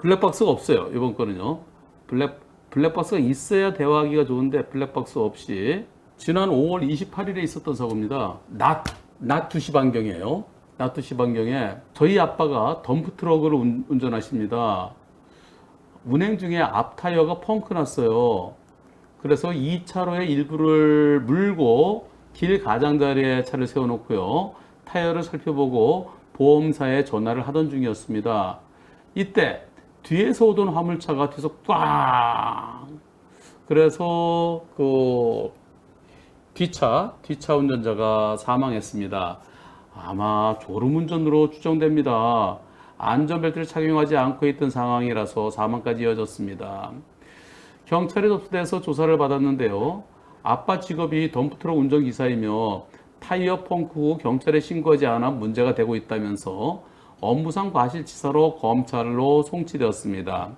블랙박스가 없어요. 이번 거는요. 블랙박스가 있어야 대화하기가 좋은데 블랙박스 없이 지난 5월 28일에 있었던 사고입니다. 낮 2시 반경이에요. 낮 2시 반경에 저희 아빠가 덤프트럭을 운전하십니다. 운행 중에 앞 타이어가 펑크 났어요. 그래서 2차로의 일부를 물고 길 가장자리에 차를 세워놓고요. 타이어를 살펴보고 보험사에 전화를 하던 중이었습니다. 이때 뒤에서 오던 화물차가 뒤에서 꽝! 그래서 그 뒷차 운전자가 사망했습니다. 아마 졸음운전으로 추정됩니다. 안전벨트를 착용하지 않고 있던 상황이라서 사망까지 이어졌습니다. 경찰에 접수돼서 조사를 받았는데요. 아빠 직업이 덤프트럭 운전기사이며 타이어 펑크 후 경찰에 신고하지 않아 문제가 되고 있다면서 업무상 과실치사로 검찰로 송치되었습니다.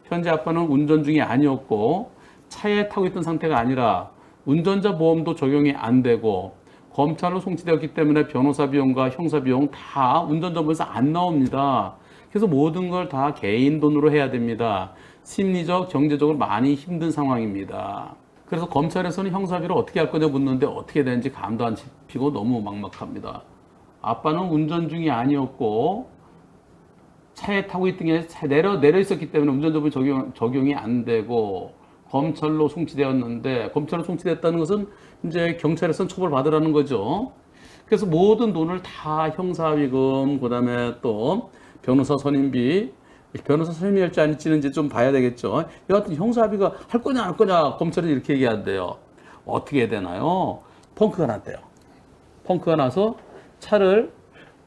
현재 아빠는 운전 중이 아니었고 차에 타고 있던 상태가 아니라 운전자 보험도 적용이 안 되고 검찰로 송치되었기 때문에 변호사 비용과 형사 비용 다 운전자 보험에서 안 나옵니다. 그래서 모든 걸 다 개인 돈으로 해야 됩니다. 심리적, 경제적으로 많이 힘든 상황입니다. 그래서 검찰에서는 형사비를 어떻게 할 거냐 묻는데 어떻게 되는지 감도 안 잡히고 너무 막막합니다. 아빠는 운전 중이 아니었고 차에 타고 있던 게 내려 있었기 때문에 운전자보험 적용이 안 되고 검찰로 송치되었는데 검찰로 송치됐다는 것은 이제 경찰에서는 처벌받으라는 거죠. 그래서 모든 돈을 다 형사비금, 그다음에 또 변호사 선임비, 변호사 선임이 할지 아닐지는 이제 좀 봐야 되겠죠. 여하튼 형사비가 할 거냐 안 할 거냐 검찰은 이렇게 얘기한대요. 어떻게 해야 되나요? 펑크가 났대요. 펑크가 나서 차를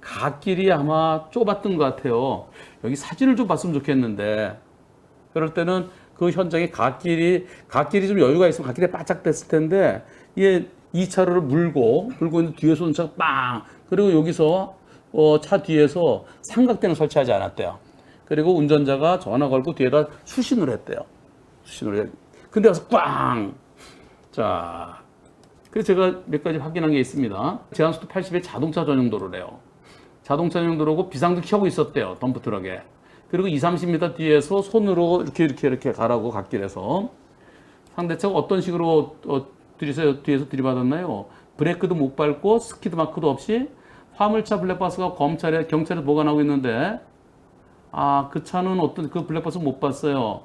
갓길이 아마 좁았던 것 같아요. 여기 사진을 좀 봤으면 좋겠는데 그럴 때는 그 현장에 갓길이 좀 여유가 있으면 갓길에 바짝 됐을 텐데 이게 2차로를 물고 있는 뒤에서 오는 차가 빵! 그리고 여기서 차 뒤에서 삼각대는 설치하지 않았대요. 그리고 운전자가 전화 걸고 뒤에다 수신을 했대요. 근데 와서 꽝! 자, 그래서 제가 몇 가지 확인한 게 있습니다. 제한속도 80의 자동차 전용 도로래요. 자동차 전용 도로고 비상등 켜고 있었대요. 덤프트럭에. 그리고 20-30m 뒤에서 손으로 이렇게 가라고 갓길에서. 상대차가 어떤 식으로 뒤에서 들이받았나요? 브레이크도 못 밟고 스키드 마크도 없이 화물차 블랙박스가 경찰에 보관하고 있는데 그 차는 그 블랙박스 못 봤어요.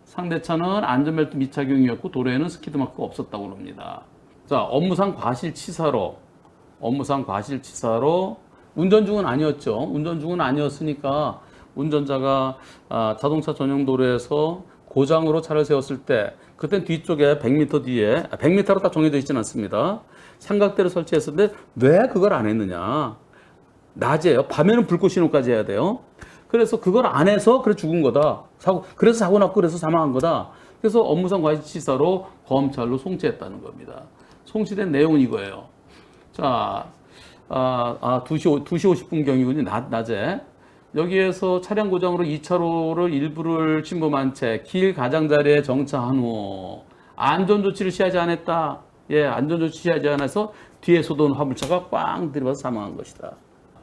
상대차는 안전벨트 미착용이었고 도로에는 스키드 마크가 없었다고 합니다. 자, 업무상 과실치사로 운전 중은 아니었죠. 운전 중은 아니었으니까 운전자가 자동차 전용 도로에서 고장으로 차를 세웠을 때 그땐 뒤쪽에 100m 뒤에 100m로 딱 정해져 있지는 않습니다. 삼각대를 설치했었는데 왜 그걸 안 했느냐? 낮에요. 밤에는 불꽃 신호까지 해야 돼요. 그래서 그걸 안 해서 그래 죽은 거다. 그래서 사고 났고 그래서 사망한 거다. 그래서 업무상 과실치사로 검찰로 송치했다는 겁니다. 송치된 내용은 이거예요. 자, 2시 50분경이군요. 낮에. 여기에서 차량 고장으로 2차로를 일부를 침범한 채 길 가장자리에 정차한 후 안전조치를 취하지 않았다. 안전조치 취하지 않아서 뒤에서 온 화물차가 꽝 들이받아서 사망한 것이다.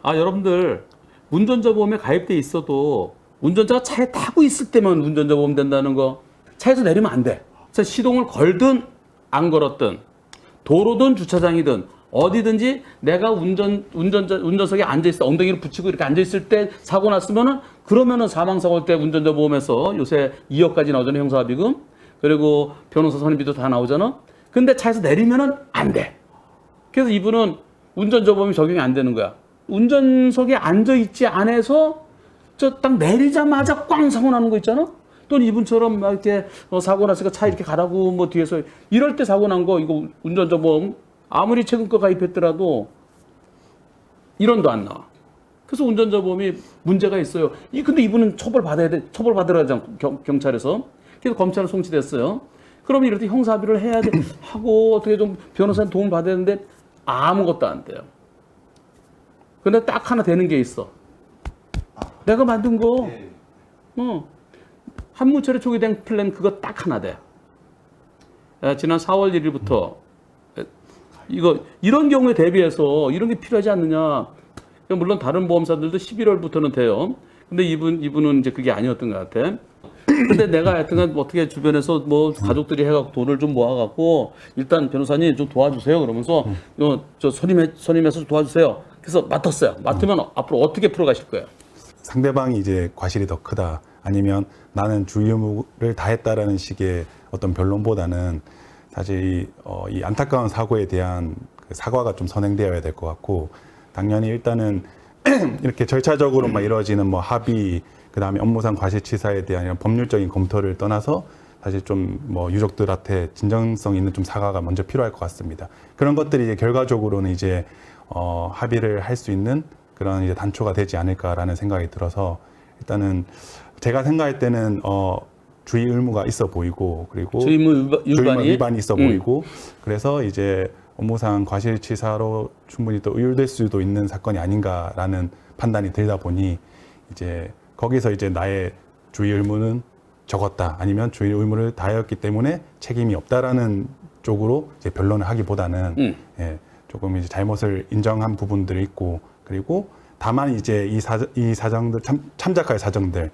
여러분들 운전자 보험에 가입돼 있어도 운전자가 차에 타고 있을 때만 운전자 보험 된다는 거. 차에서 내리면 안 돼. 자, 시동을 걸든 안 걸었든 도로든 주차장이든 어디든지 내가 운전석에 앉아있어 엉덩이를 붙이고 이렇게 앉아있을 때 사고 났으면은 그러면은 사망사고 때 운전자 보험에서 요새 2억까지 나오잖아요. 형사비금. 그리고 변호사 선임비도 다 나오잖아. 근데 차에서 내리면은 안 돼. 그래서 이분은 운전자 보험이 적용이 안 되는 거야. 운전석에 앉아있지 않아서 딱 내리자마자 꽝 사고 나는 거 있잖아. 또는 이분처럼 막 이렇게 사고 났으니까 차 이렇게 가라고 뭐 뒤에서 이럴 때 사고 난 거 이거 운전자 보험 아무리 최근 거 가입했더라도 1원도 안 나와. 그래서 운전자 보험이 문제가 있어요. 근데 이분은 처벌받으라 하잖아, 경찰에서. 그래서 검찰에 송치됐어요. 그러면 이럴 때 형사비를 해야 돼. 하고 어떻게 좀 변호사한테 도움을 받아야 되는데 아무것도 안 돼요. 근데 딱 하나 되는 게 있어. 내가 만든 거. 한무철에 초기된 플랜 그거 딱 하나 돼. 지난 4월 1일부터 이런 경우에 대비해서 이런 게 필요하지 않느냐. 물론 다른 보험사들도 11월부터는 돼요. 근데 이분은 이제 그게 아니었던 것 같아. 근데 내가 하여튼간 어떻게 주변에서 뭐 가족들이 해갖고 돈을 좀 모아갖고 일단 변호사님 좀 도와주세요. 그러면서 저 선임해서 좀 도와주세요. 그래서 맡았어요. 맡으면 앞으로 어떻게 풀어가실 거예요? 상대방이 이제 과실이 더 크다, 아니면 나는 주의 의무를 다했다라는 식의 어떤 변론보다는 사실 이 안타까운 사고에 대한 그 사과가 좀 선행되어야 될 것 같고, 당연히 일단은 이렇게 절차적으로만 이루어지는 뭐 합의, 그다음에 업무상 과실치사에 대한 이런 법률적인 검토를 떠나서 사실 좀 뭐 유족들한테 진정성 있는 좀 사과가 먼저 필요할 것 같습니다. 그런 것들이 이제 결과적으로는 이제 합의를 할 수 있는 그런 이제 단초가 되지 않을까라는 생각이 들어서, 일단은 제가 생각할 때는 주의 의무가 있어 보이고, 그리고 주의 의무 위반이 있어 보이고, 그래서 이제 업무상 과실치사로 충분히 또 의율될 수도 있는 사건이 아닌가라는 판단이 들다 보니, 이제 거기서 이제 나의 주의 의무는 적었다, 아니면 주의 의무를 다하였기 때문에 책임이 없다라는 쪽으로 이제 변론을 하기보다는 예, 조금 이제 잘못을 인정한 부분들이 있고, 그리고 다만 이제 이 사정들 참작할 사정들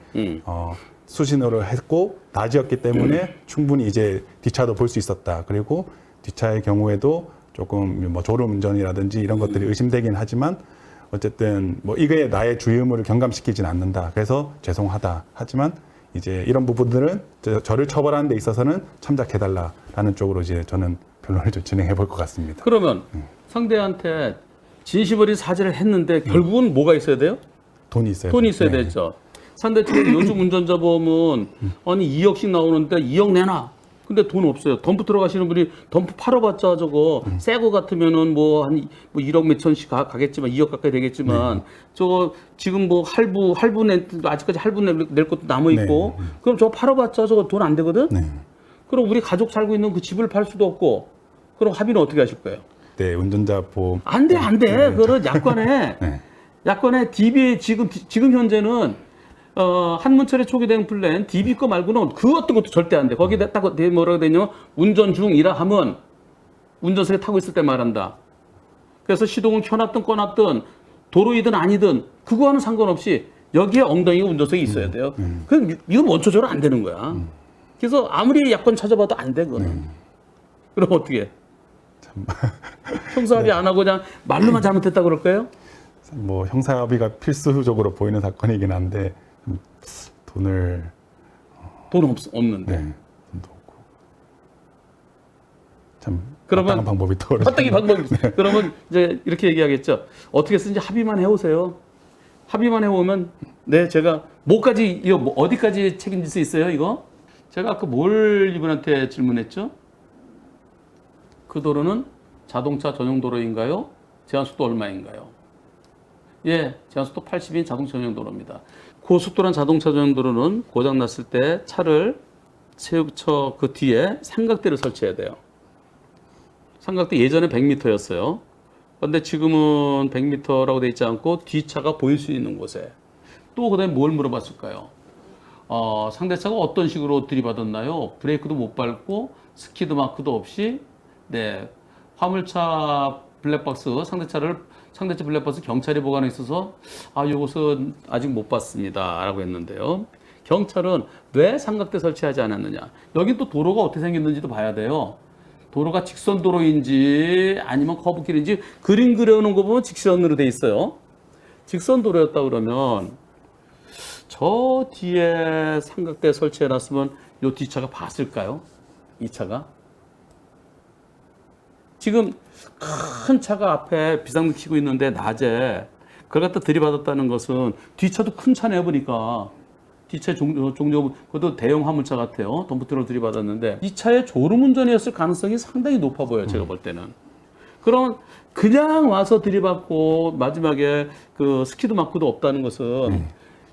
수신호를 했고 낮이었기 때문에 충분히 이제 뒷차도 볼 수 있었다. 그리고 뒷차의 경우에도 조금 뭐 졸음 운전이라든지 이런 것들이 의심되긴 하지만, 어쨌든 뭐 이게 나의 주의 의무를 경감시키진 않는다. 그래서 죄송하다. 하지만 이제 이런 부분들은 저를 처벌하는 데 있어서는 참작해달라라는 쪽으로 이제 저는 변론을 좀 진행해 볼 것 같습니다. 그러면 상대한테 진심 어린 사죄를 했는데 결국은 뭐가 있어야 돼요? 돈이 있어야 돈이 있어야 네. 되죠. 상대 측에 요즘 운전자 보험은 아니 2억씩 나오는데 2억 내놔. 근데 돈 없어요. 덤프 들어가시는 분이 덤프 팔아봤자 저거 새 거 같으면은 뭐 한 1억 몇천씩 가겠지만 2억 가까이 되겠지만 저거 지금 뭐 할부 아직까지 할부 낼 것도 남아 있고 그럼 저거 팔아봤자 저거 돈 안 되거든. 그럼 우리 가족 살고 있는 그 집을 팔 수도 없고, 그럼 합의는 어떻게 하실 거예요? 네, 운전자 보험. 안 돼. 그거는 약관에 약관에 DB 지금 현재는 한문철에 초기된 플랜 DB 거 말고는 그 어떤 것도 절대 안 돼. 거기다 딱 뭐라고 되냐면 운전 중이라 하면 운전석에 타고 있을 때 말한다. 그래서 시동을 켜놨든 꺼놨든 도로이든 아니든 그거와는 상관없이 여기에 엉덩이가 운전석에 있어야 돼요. 그럼 이건 원초적으로 안 되는 거야. 그래서 아무리 약관 찾아봐도 안 돼, 그거는. 그럼 어떻게 해? 형사합의 안 하고 그냥 말로만 잘못했다 그럴 거예요? 뭐 형사합의가 필수적으로 보이는 사건이긴 한데 돈을 없는데. 네, 돈도 없고 참 그러면 마땅한 방법이 떠오르죠. 마땅히 방법이 그러면 이제 이렇게 얘기하겠죠. 어떻게 쓰는지 합의만 해오세요. 합의만 해오면 네 제가 뭐까지 이거 뭐 어디까지 책임질 수 있어요 이거? 제가 아까 뭘 이분한테 질문했죠? 그 도로는 자동차 전용 도로인가요? 제한속도 얼마인가요? 예, 제한속도 80인 자동차 전용 도로입니다. 고속도로나 자동차 전용 도로는 고장 났을 때 차를 세우쳐 그 뒤에 삼각대를 설치해야 돼요. 삼각대 예전에 100m였어요. 그런데 지금은 100m라고 돼 있지 않고 뒷차가 보일 수 있는 곳에. 또 그다음에 뭘 물어봤을까요? 상대차가 어떤 식으로 들이받았나요? 브레이크도 못 밟고 스키드 마크도 없이 네 화물차 블랙박스 상대차 블랙박스 경찰이 보관해 있어서 이것은 아직 못 봤습니다라고 했는데요. 경찰은 왜 삼각대 설치하지 않았느냐? 여긴 또 도로가 어떻게 생겼는지도 봐야 돼요. 도로가 직선 도로인지 아니면 커브길인지 그림 그려놓은 거 보면 직선으로 돼 있어요. 직선 도로였다 그러면 저 뒤에 삼각대 설치해 놨으면 이 뒷차가 봤을까요? 이 차가? 지금 큰 차가 앞에 비상등 켜고 있는데 낮에 그걸 갖다 들이받았다는 것은 뒷차도 큰 차네요 보니까. 뒷차에 종종 그것도 대형 화물차 같아요. 덤프트럭을 들이받았는데 이 차에 졸음 운전이었을 가능성이 상당히 높아 보여요. 제가 볼 때는. 그럼 그냥 와서 들이받고 마지막에 그 스키드 마크도 없다는 것은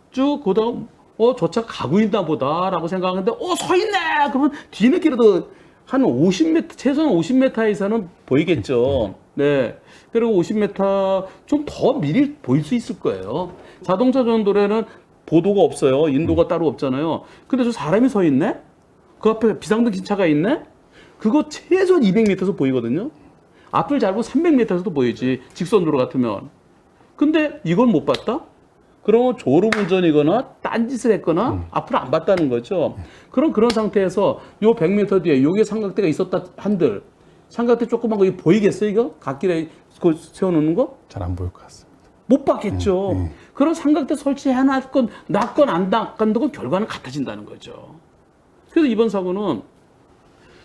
쭉 보다가 저 차 가고 있나 보다라고 생각하는데 서 있네. 그러면 뒤늦게라도 한 50m 최소한 50m 이상은 보이겠죠. 네. 그리고 50m 좀 더 미리 보일 수 있을 거예요. 자동차 전용 도로에는 보도가 없어요. 인도가 따로 없잖아요. 근데 저 사람이 서 있네? 그 앞에 비상등 킨 차가 있네? 그거 최소한 200m에서 보이거든요. 앞을 잘 보면 300m에서도 보이지. 직선도로 같으면. 근데 이걸 못 봤다? 그러면 졸음운전이거나 딴짓을 했거나 앞으로 안 봤다는 거죠. 그럼 그런 상태에서 요 100m 뒤에 요게 삼각대가 있었다 한들 삼각대 조그만 거 이거 보이겠어요? 이거 갓길에 그 세워놓는 거? 잘 안 보일 것 같습니다. 못 봤겠죠. 그런 삼각대 설치해놨건 놨건 안 놨건 결과는 같아진다는 거죠. 그래서 이번 사고는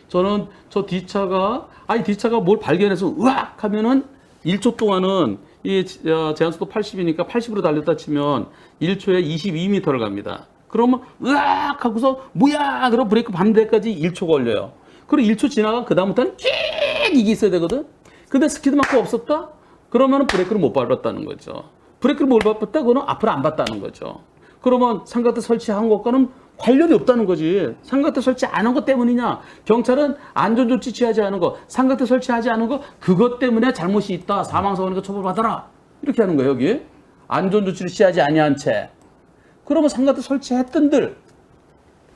저는 저 뒷차가 뭘 발견해서 으악 하면은 1초 동안은 이 제한속도 80이니까 80으로 달렸다 치면 1초에 22m를 갑니다. 그러면 으악 하고서 뭐야 그럼 브레이크 밟는 데까지 1초 걸려요. 그리고 1초 지나가 그 다음부터는 쭉 이게 있어야 되거든. 근데 스키드 마크 없었다? 그러면 브레이크를 못 밟았다는 거죠. 브레이크를 못 밟았다? 그거는 앞으로 안 봤다는 거죠. 그러면 삼각대 설치한 것과는 관련이 없다는 거지. 삼각대 설치 안 한 것 때문이냐? 경찰은 안전조치 취하지 않은 거, 삼각대 설치하지 않은 거, 그것 때문에 잘못이 있다. 사망사고니까 처벌받아라. 이렇게 하는 거예요, 여기. 안전조치를 취하지 아니한 채. 그러면 삼각대 설치했던들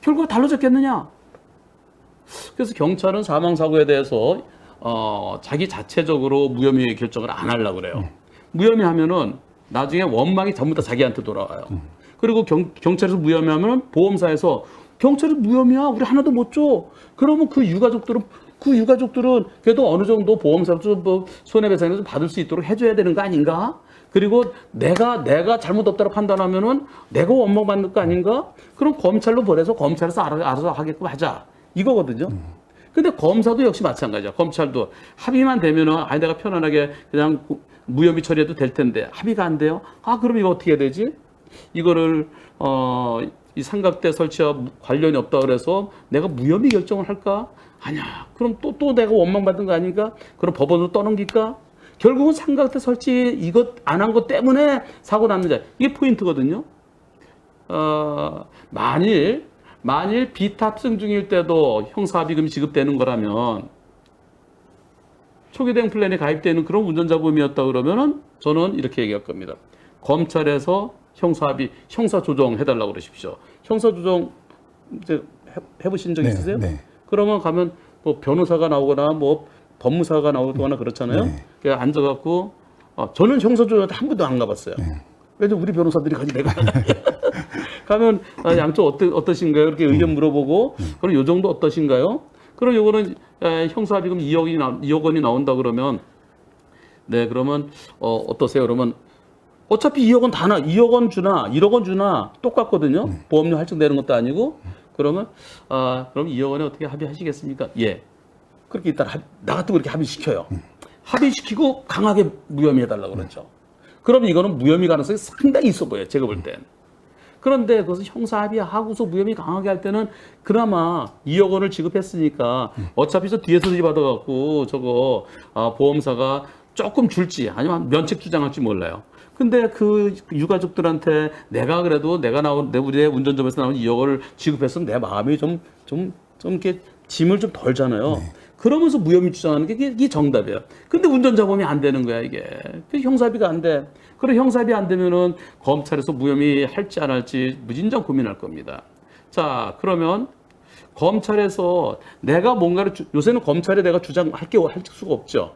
결국 달라졌겠느냐? 그래서 경찰은 사망사고에 대해서 자기 자체적으로 무혐의 결정을 안 하려고 그래요. 무혐의 하면은 나중에 원망이 전부 다 자기한테 돌아와요. 그리고 경찰에서 무혐의하면 보험사에서 경찰이 무혐의야 우리 하나도 못 줘. 그러면 그 유가족들은 그래도 어느 정도 보험사로서 뭐 손해배상을 좀 받을 수 있도록 해줘야 되는 거 아닌가? 그리고 내가 잘못 없다고 판단하면은 내가 원망 받는 거 아닌가? 그럼 검찰로 보내서 검찰에서 알아서 하게끔 하자 이거거든요. 근데 검사도 역시 마찬가지야. 검찰도 합의만 되면은 내가 편안하게 그냥 무혐의 처리해도 될 텐데 합의가 안 돼요. 그럼 이거 어떻게 해야 되지? 이거를 이 삼각대 설치와 관련이 없다 그래서 내가 무혐의 결정을 할까? 아니야. 그럼 또 내가 원망받은 거 아닌가? 그럼 법원으로 떠넘길까? 결국은 삼각대 설치 이것 안 한 것 때문에 사고 났느냐. 이게 포인트거든요. 만일 비탑승 중일 때도 형사합의금이 지급되는 거라면 초기 대응 플랜에 가입되는 그런 운전자범이었다 그러면은 저는 이렇게 얘기할 겁니다. 검찰에서 형사 조정해달라고 그러십시오. 형사 조정 이제 해보신 적 있으세요? 네. 그러면 가면 뭐 변호사가 나오거나 뭐 법무사가 나오거나 그렇잖아요. 네. 그래서 앉아갖고 저는 형사 조정한테 한 번도 안 가봤어요. 왜냐면 우리 변호사들이 가지 내가 가면 양쪽 어떠신가요? 이렇게 의견 물어보고 그럼 요 정도 어떠신가요? 그럼 요거는 형사합의금 2억 원이 나온다 그러면 네 그러면 어떠세요? 그러면 어차피 2억 원 다 2억 원 주나 1억 원 주나 똑같거든요. 보험료 할증되는 것도 아니고 그러면 그럼 2억 원에 어떻게 합의하시겠습니까? 예. 그렇게 일단 나 같은 거 이렇게 합의시켜요. 합의시키고 강하게 무혐의해달라고 그러죠. 그럼 이거는 무혐의 가능성이 상당히 있어 보여요. 제가 볼 땐. 그런데 그것을 형사합의하고서 무혐의 강하게 할 때는 그나마 2억 원을 지급했으니까 어차피 저 뒤에서 들이받아갖고 저거 보험사가 조금 줄지 아니면 면책 주장할지 몰라요. 근데 그 유가족들한테 내가 그래도 우리 운전점에서 나온 2억 원을 지급했으면 내 마음이 좀 이렇게 짐을 좀 덜잖아요. 그러면서 무혐의 주장하는 게 이게 정답이에요. 근데 운전자범이 안 되는 거야, 이게. 형사합의가 안 돼. 그리고 형사합의 안 되면은 검찰에서 무혐의 할지 안 할지 무진장 고민할 겁니다. 자, 그러면 검찰에서 내가 뭔가를 요새는 검찰에 내가 주장할 수가 없죠.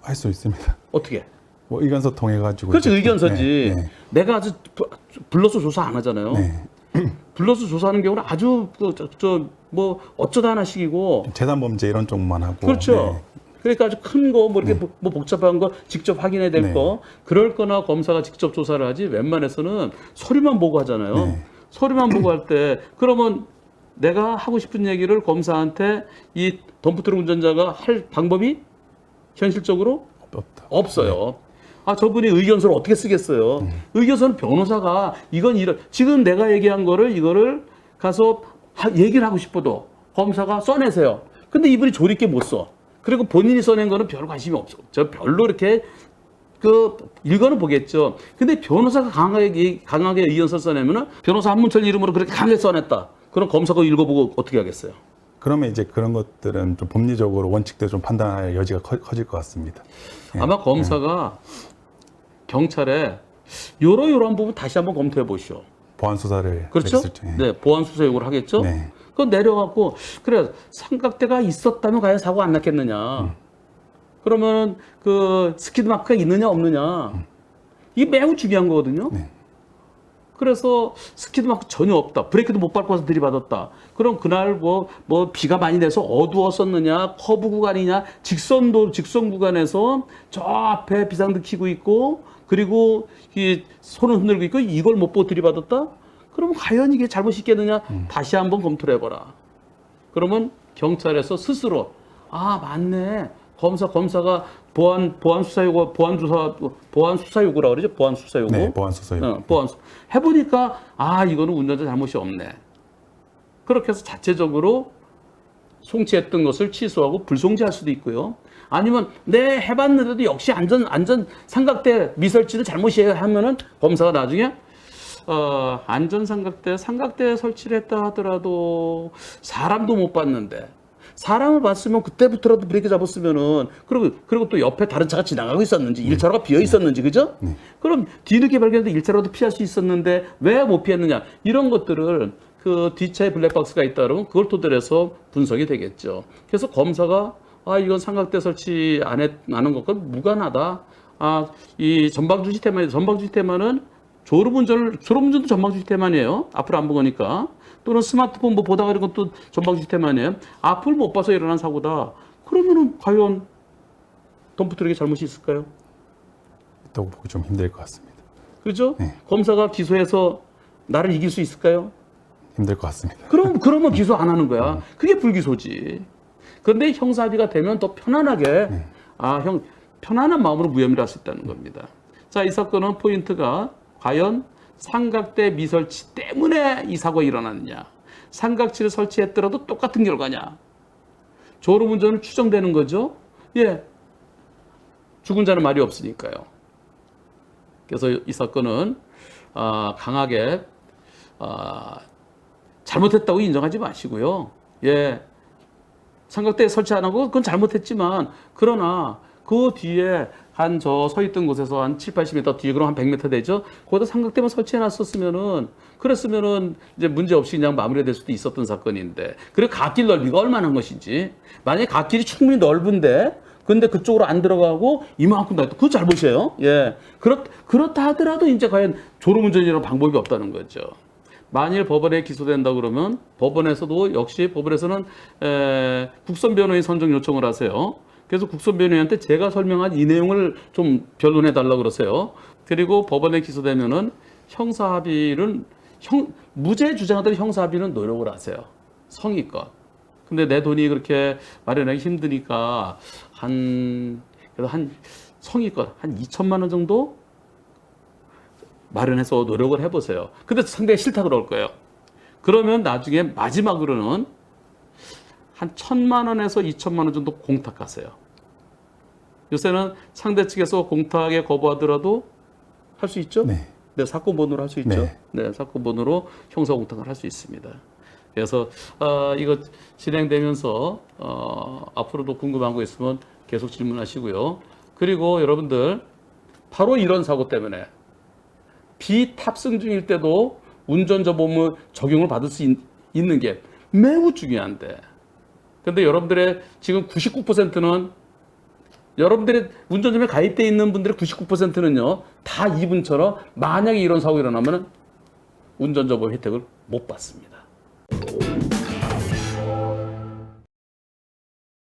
할 수 있습니다. 어떻게? 뭐 의견서 통해 가지고. 그렇지, 의견서지. 네. 내가 아주 불러서 조사 안 하잖아요. 네. 불러서 조사하는 경우는 아주 뭐 어쩌다 하나씩이고. 재단 범죄 이런 쪽만 하고. 그렇죠. 네. 그러니까 아주 큰 거 뭐 이렇게 뭐 복잡한 거 직접 확인해야 될 거 그럴 거나 검사가 직접 조사를 하지 웬만해서는 서류만 보고 하잖아요. 네. 서류만 보고 할 때 그러면 내가 하고 싶은 얘기를 검사한테 이 덤프트럭 운전자가 할 방법이 현실적으로 없어요. 저분이 의견서를 어떻게 쓰겠어요? 의견서는 변호사가 지금 내가 얘기한 이거를 가서 얘기를 하고 싶어도 검사가 써내세요. 근데 이분이 조리 있게 못 써. 그리고 본인이 써낸 거는 별 관심이 없어. 저 별로 이렇게 읽어는 보겠죠. 근데 변호사가 강하게 의견서 써내면은 변호사 한문철 이름으로 그렇게 강하게 써냈다. 그럼 검사가 읽어보고 어떻게 하겠어요? 그러면 이제 그런 것들은 좀 법리적으로 원칙대로 좀 판단할 여지가 커질 것 같습니다. 아마 검사가 경찰에 요러한 부분 다시 한번 검토해 보시오. 보안 수사를 그렇죠? 했을 때. 네, 보안 수사 요구를 하겠죠. 네. 그거 내려갖고 그래 삼각대가 있었다면 과연 사고 안 났겠느냐? 그러면 그 스키드 마크가 있느냐 없느냐? 이게 매우 중요한 거거든요. 네. 그래서 스키도 막 전혀 없다. 브레이크도 못 밟고 와서 들이받았다. 그럼 그날 뭐 비가 많이 내서 어두웠었느냐, 커브 구간이냐, 직선 구간에서 저 앞에 비상등 켜고 있고, 그리고 이 손을 흔들고 있고, 이걸 못 보고 들이받았다? 그러면 과연 이게 잘못이 있겠느냐? 다시 한번 검토를 해봐라. 그러면 경찰에서 스스로, 아, 맞네. 검사가 보안 수사 요구라 그러죠? 보안 수사 요구. 네, 보안 수사 요구. 해보니까, 아, 이거는 운전자 잘못이 없네. 그렇게 해서 자체적으로 송치했던 것을 취소하고 불송치할 수도 있고요. 아니면, 네, 해봤는데도 역시 안전 삼각대 미설치는 잘못이에요 하면은 검사가 나중에, 삼각대 설치를 했다 하더라도 사람도 못 봤는데, 사람을 봤으면 그때부터라도 브레이크 잡았으면은, 그리고 또 옆에 다른 차가 지나가고 있었는지, 1차로가 비어 있었는지, 그죠? 그럼 뒤늦게 발견해서 1차로도 피할 수 있었는데 왜 못 피했느냐? 이런 것들을 그 뒷차에 블랙박스가 있다 그러면 그걸 토대로 해서 분석이 되겠죠. 그래서 검사가, 아, 이건 삼각대 설치 안 하는 것과 무관하다. 아, 이 전방주시 테마는 졸음운전도 전방주시 테마이에요. 앞을 안 보니까. 또는 스마트폰 뭐 보다가 이런 것도 전방주시 테마이에요. 앞을 못 봐서 일어난 사고다. 그러면은 과연 덤프트럭에 잘못이 있을까요? 있다고 보기 좀 힘들 것 같습니다. 그죠? 네. 검사가 기소해서 나를 이길 수 있을까요? 힘들 것 같습니다. 그러면 기소 안 하는 거야. 그게 불기소지. 그런데 형사합의가 되면 더 편안하게, 편안한 마음으로 무혐의를 할 수 있다는 겁니다. 자, 이 사건은 포인트가 과연 삼각대 미설치 때문에 이 사고가 일어났느냐. 삼각지를 설치했더라도 똑같은 결과냐. 졸음운전은 추정되는 거죠. 예. 죽은 자는 말이 없으니까요. 그래서 이 사건은 강하게 잘못했다고 인정하지 마시고요. 예. 삼각대 설치 안 하고 그건 잘못했지만, 그러나 그 뒤에 한 저 서 있던 곳에서 한 7, 80m 뒤에, 그럼 한 100m 되죠? 거기다 삼각대만 설치해 그랬으면은 이제 문제 없이 그냥 마무리될 수도 있었던 사건인데, 그리고 갓길 넓이가 얼마나 한 것인지. 만약에 갓길이 충분히 넓은데, 근데 그쪽으로 안 들어가고 이만큼 나왔다. 그거 잘못이에요. 예. 그렇다 하더라도 이제 과연 졸음운전이라는 방법이 없다는 거죠. 만일 법원에 기소된다 그러면 법원에서는 국선 변호인 선정 요청을 하세요. 그래서 국선 변호인한테 제가 설명한 이 내용을 좀 변론해 달라고 그러세요. 그리고 법원에 기소되면은 무죄 주장하던 형사합의는 노력을 하세요. 성의껏. 근데 내 돈이 그렇게 마련하기 힘드니까 그래도 성의껏 한 2천만 원 정도 마련해서 노력을 해보세요. 근데 상대가 싫다 그럴 거예요. 그러면 나중에 마지막으로는 한 1,000만 원에서 2천만 원 정도 공탁하세요. 요새는 상대 측에서 공탁에 거부하더라도 할 수 있죠? 네. 네, 사건 번호로 할 수 있죠? 네. 네, 사건 번호로 형사 공탁을 할 수 있습니다. 그래서 이거 진행되면서 앞으로도 궁금한 거 있으면 계속 질문하시고요. 그리고 여러분들 바로 이런 사고 때문에 비탑승 중일 때도 운전자 보험 적용을 받을 수 있는 게 매우 중요한데, 근데 여러분들의 지금 99%는 여러분들의 운전점에 가입되어 있는 분들의 99%는요 다 이분처럼 만약에 이런 사고 일어나면 운전자 보험 혜택을 못 받습니다.